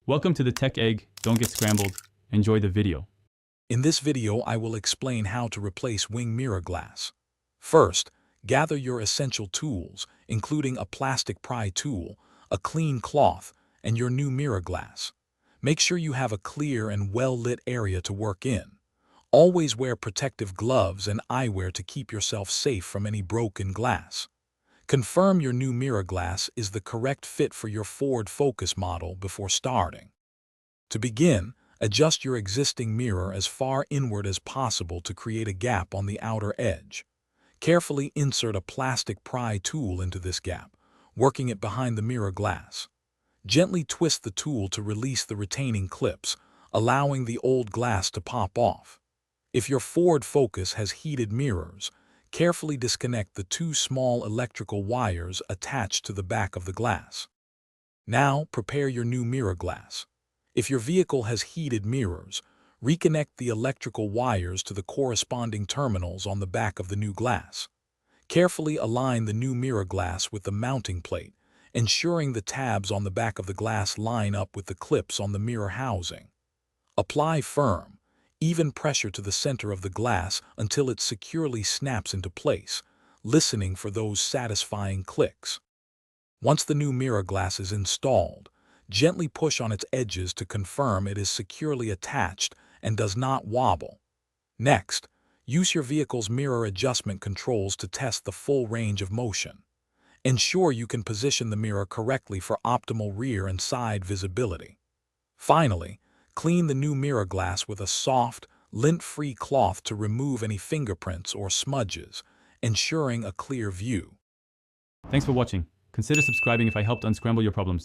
Welcome to the Tech Egg. Don't get scrambled. Enjoy the video. In this video, I will explain how to replace wing mirror glass. First, gather your essential tools, including a plastic pry tool, a clean cloth, and your new mirror glass. Make sure you have a clear and well-lit area to work in. Always wear protective gloves and eyewear to keep yourself safe from any broken glass. Confirm your new mirror glass is the correct fit for your Ford Focus model before starting. To begin, adjust your existing mirror as far inward as possible to create a gap on the outer edge. Carefully insert a plastic pry tool into this gap, working it behind the mirror glass. Gently twist the tool to release the retaining clips, allowing the old glass to pop off. If your Ford Focus has heated mirrors, carefully disconnect the two small electrical wires attached to the back of the glass. Now, prepare your new mirror glass. If your vehicle has heated mirrors, reconnect the electrical wires to the corresponding terminals on the back of the new glass. Carefully align the new mirror glass with the mounting plate, ensuring the tabs on the back of the glass line up with the clips on the mirror housing. Apply firm, even pressure to the center of the glass until it securely snaps into place, listening for those satisfying clicks. Once the new mirror glass is installed, gently push on its edges to confirm it is securely attached and does not wobble. Next, use your vehicle's mirror adjustment controls to test the full range of motion. Ensure you can position the mirror correctly for optimal rear and side visibility. Finally, clean the new mirror glass with a soft, lint-free cloth to remove any fingerprints or smudges, ensuring a clear view. Thanks for watching. Consider subscribing if I helped unscramble your problems.